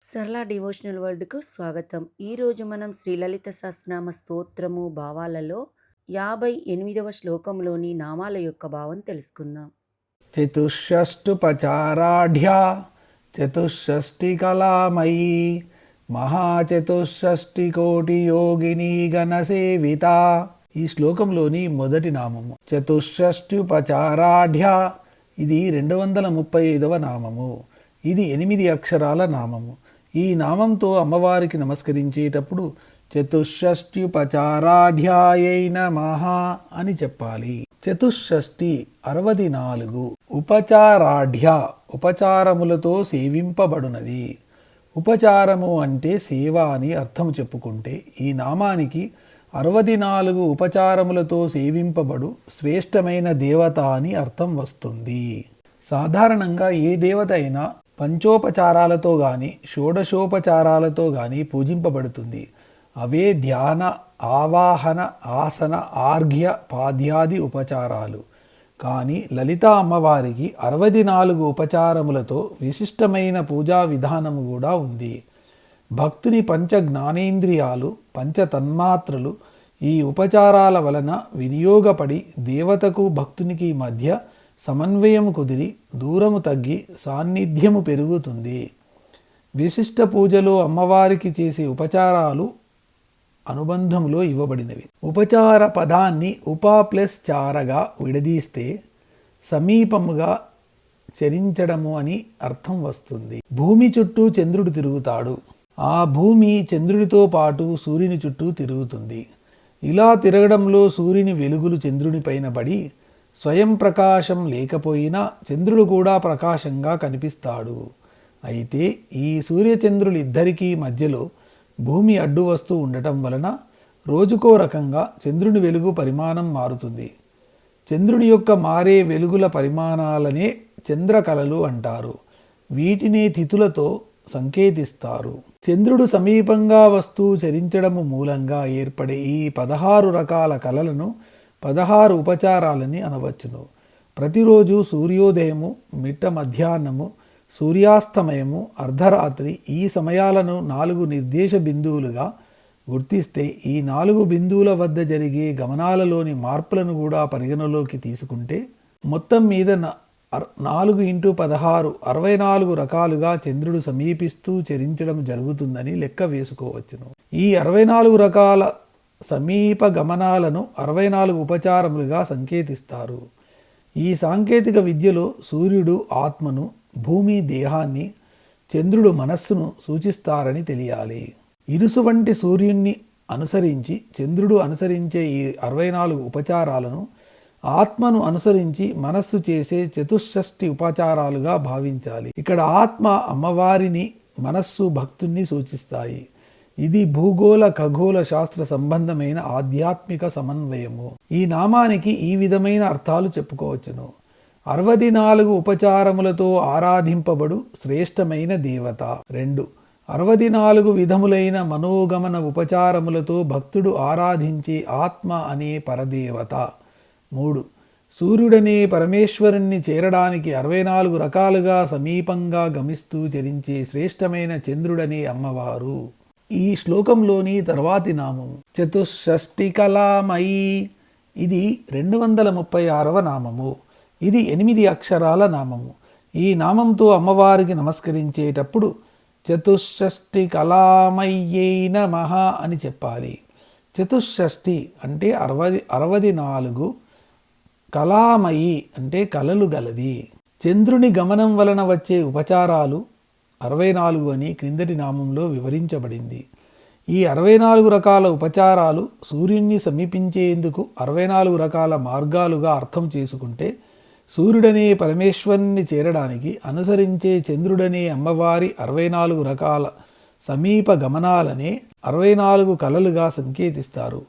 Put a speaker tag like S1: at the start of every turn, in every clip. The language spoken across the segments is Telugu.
S1: సరళ డివోషనల్ వరల్డ్‌కు స్వాగతం. ఈరోజు మనం శ్రీ లలిత సహస్రనామ స్తోత్రము భావాలలో 58వ శ్లోకంలోని నామాల యొక్క భావం తెలుసుకుందాం.
S2: చతుషష్టుపచారాఢ్యా చతుషష్టికళామయీ మహాచతుషష్టికోటియోగినీ గణసేవిత. ఈ శ్లోకంలోని మొదటి నామము చతుషష్ట్యుపచారాఢ్య. ఇది 235వ నామము. ఇది 8 అక్షరాల నామము. ఈ నామంతో అమ్మవారికి నమస్కరించేటప్పుడు చతుషష్ట్యుపచారాఢ్యాయై నమః అని చెప్పాలి. చతుషష్టి 64. ఉపచారాఢ్య ఉపచారములతో సేవింపబడునది. ఉపచారము అంటే సేవ అని అర్థం చెప్పుకుంటే ఈ నామానికి 64 ఉపచారములతో సేవింపబడు శ్రేష్టమైన దేవత అని అర్థం వస్తుంది. సాధారణంగా ఏ దేవత అయినా పంచోపచారాలతో గాని షోడశోపచారాలతో గాని పూజింపబడుతుంది. అవే ధ్యాన, ఆవాహన, ఆసన, ఆర్ఘ్య, పాద్యాది ఉపచారాలు. కానీ లలితా అమ్మవారికి 64 ఉపచారములతో విశిష్టమైన పూజా విధానము కూడా ఉంది. భక్తుని పంచ జ్ఞానేంద్రియాలు, పంచ తన్మాత్రలు ఈ ఉపచారాల వలన వినియోగపడి దేవతకు భక్తునికి మధ్య సమన్వయము కుదిరి దూరము తగ్గి సాన్నిధ్యము పెరుగుతుంది. విశిష్ట పూజలో అమ్మవారికి చేసే ఉపచారాలు అనుబంధంలో ఇవ్వబడినవి. ఉపచార పదాన్ని ఉప ప్లస్ చారగా విడదీస్తే సమీపముగా చరించడము అని అర్థం వస్తుంది. భూమి చుట్టూ చంద్రుడు తిరుగుతాడు. ఆ భూమి చంద్రుడితో పాటు సూర్యుని చుట్టూ తిరుగుతుంది. ఇలా తిరగడంలో సూర్యుని వెలుగులు చంద్రుని పైన పడి స్వయం ప్రకాశం లేకపోయినా చంద్రుడు కూడా ప్రకాశంగా కనిపిస్తాడు. అయితే ఈ సూర్యచంద్రులిద్దరికీ మధ్యలో భూమి అడ్డు వస్తూ ఉండటం వలన రోజుకో రకంగా చంద్రుని వెలుగు పరిమాణం మారుతుంది. చంద్రుని యొక్క మారే వెలుగుల పరిమాణాలనే చంద్రకళలు అంటారు. వీటిని తిథులతో సంకేతిస్తారు. చంద్రుడు సమీపంగా వస్తూ చరించడము మూలంగా ఏర్పడే ఈ 16 రకాల కళలను 16 ఉపచారాలని అనవచ్చును. ప్రతిరోజు సూర్యోదయము, మిట్ట మధ్యాహ్నము, సూర్యాస్తమయము, అర్ధరాత్రి ఈ సమయాలను 4 నిర్దేశ బిందువులుగా గుర్తిస్తే ఈ 4 బిందువుల వద్ద జరిగే గమనాలలోని మార్పులను కూడా పరిగణలోకి తీసుకుంటే మొత్తం మీద 4x16 64 రకాలుగా చంద్రుడు సమీపిస్తూ చరించడం జరుగుతుందని లెక్క వేసుకోవచ్చును. ఈ 64 రకాల సమీప గమనాలను 64 ఉపచారములుగా సంకేతిస్తారు. ఈ సాంకేతిక విద్యలో సూర్యుడు ఆత్మను, భూమి దేహాన్ని, చంద్రుడు మనస్సును సూచిస్తారని తెలియాలి. ఇరుసు వంటి సూర్యుణ్ణి అనుసరించి చంద్రుడు అనుసరించే ఈ 64 ఉపచారాలను ఆత్మను అనుసరించి మనస్సు చేసే చతుషష్టి ఉపచారాలుగా భావించాలి. ఇక్కడ ఆత్మ అమ్మవారిని, మనస్సు భక్తుణ్ణి సూచిస్తాయి. ఇది భూగోళ ఖగోళ శాస్త్ర సంబంధమైన ఆధ్యాత్మిక సమన్వయము. ఈ నామానికి ఈ విధమైన అర్థాలు చెప్పుకోవచ్చును. 64 ఉపచారములతో ఆరాధింపబడు శ్రేష్టమైన దేవత. 2. 64 విధములైన మనోగమన ఉపచారములతో భక్తుడు ఆరాధించే ఆత్మ అనే పరదేవత. 3. సూర్యుడనే పరమేశ్వరుణ్ణి చేరడానికి 64 రకాలుగా సమీపంగా గమిస్తూ చరించే శ్రేష్టమైన చంద్రుడనే అమ్మవారు. ఈ శ్లోకంలోని తర్వాతి నామం చతుషష్టికళామయీ. ఇది 236వ నామము. ఇది 8 అక్షరాల నామము. ఈ నామంతో అమ్మవారికి నమస్కరించేటప్పుడు చతుషష్టికళామయ్యై నమః అని చెప్పాలి. చతుషష్టి అంటే 64, కళామయి అంటే కళలు గలది. చంద్రుని గమనం వలన వచ్చే ఉపచారాలు 64 అని క్రిందటి నామంలో వివరించబడింది. ఈ 64 రకాల ఉపచారాలు సూర్యుణ్ణి సమీపించేందుకు 64 రకాల మార్గాలుగా అర్థం చేసుకుంటే సూర్యుడనే పరమేశ్వరుని చేరడానికి అనుసరించే చంద్రుడనే అమ్మవారి 64 రకాల సమీప గమనాలనే 64 కళలుగా సంకేతిస్తారు.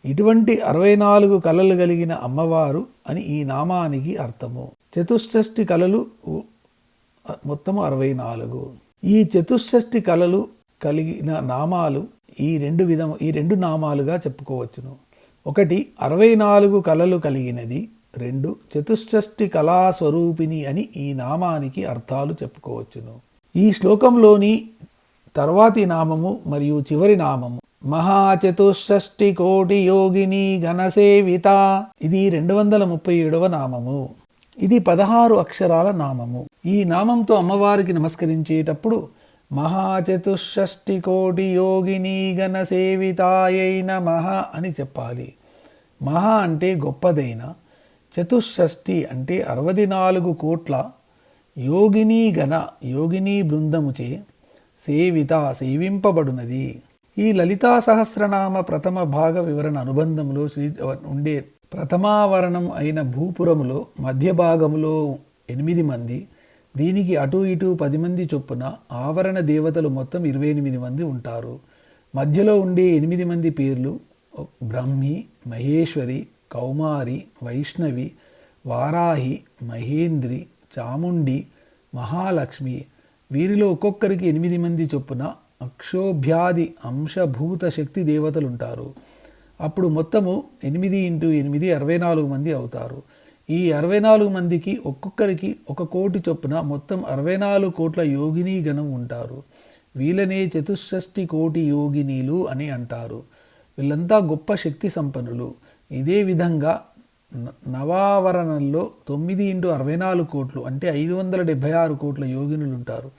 S2: ఇటువంటి 64 కళలు కలిగిన అమ్మవారు అని ఈ నామానికి అర్థము. చతుషష్టి కళలు మొత్తం 64. ఈ చతుషష్టి కళలు కలిగిన నామాలు ఈ రెండు నామాలుగా చెప్పుకోవచ్చును. 1 64 కళలు కలిగినది, 2 చతుషష్టి కళాస్వరూపిణి అని ఈ నామానికి అర్థాలు చెప్పుకోవచ్చును. ఈ శ్లోకంలోని తర్వాతి నామము మరియు చివరి నామము మహాచతుషష్టి కోటి యోగిని ఘనసేవిత. ఇది 237వ నామము. ఇది 16 అక్షరాల నామము. ఈ నామంతో అమ్మవారికి నమస్కరించేటప్పుడు మహాచతుషష్టి కోటి యోగిని ఘనసేవితాయై నమః అని చెప్పాలి. మహా అంటే గొప్పదైన, చతుషష్టి అంటే 64 కోట్ల, యోగిని బృందముచే సేవిత సేవింపబడునది. ఈ లలితా సహస్రనామ ప్రథమ భాగ వివరణ అనుబంధంలో ఉండే ప్రథమావరణం అయిన భూపురములో మధ్య భాగములో 8 మంది, దీనికి అటు ఇటు 10 మంది చొప్పున ఆవరణ దేవతలు మొత్తం 28 మంది ఉంటారు. మధ్యలో ఉండే 8 మంది పేర్లు బ్రహ్మి, మహేశ్వరి, కౌమారి, వైష్ణవి, వారాహి, మహేంద్రి, చాముండి, మహాలక్ష్మి. వీరిలో ఒక్కొక్కరికి 8 మంది చొప్పున అక్షోభ్యాది అంశభూత శక్తి దేవతలుంటారు. అప్పుడు మొత్తము 8 × 8 64 మంది అవుతారు. ఈ 64 మందికి ఒక్కొక్కరికి 1 కోటి చొప్పున మొత్తం 64 కోట్ల యోగిని గణం ఉంటారు. వీళ్ళనే చతుషష్టి కోటి యోగినీలు అని అంటారు. వీళ్ళంతా గొప్ప శక్తి సంపన్నులు. ఇదే విధంగా నవావరణంలో 9 × 64 కోట్లు అంటే 576 కోట్ల యోగినులు ఉంటారు.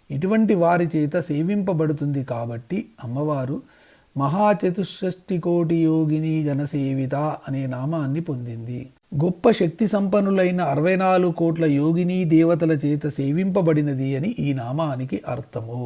S2: ఇటువంటి వారి చేత సేవింపబడుతుంది కాబట్టి అమ్మవారు మహాచతుషష్టి కోటి యోగిని ఘనసేవిత అనే నామాన్ని పొందింది. గొప్ప శక్తి సంపన్నులైన 64 కోట్ల యోగిని దేవతల చేత సేవింపబడినది అని ఈ నామానికి అర్థము.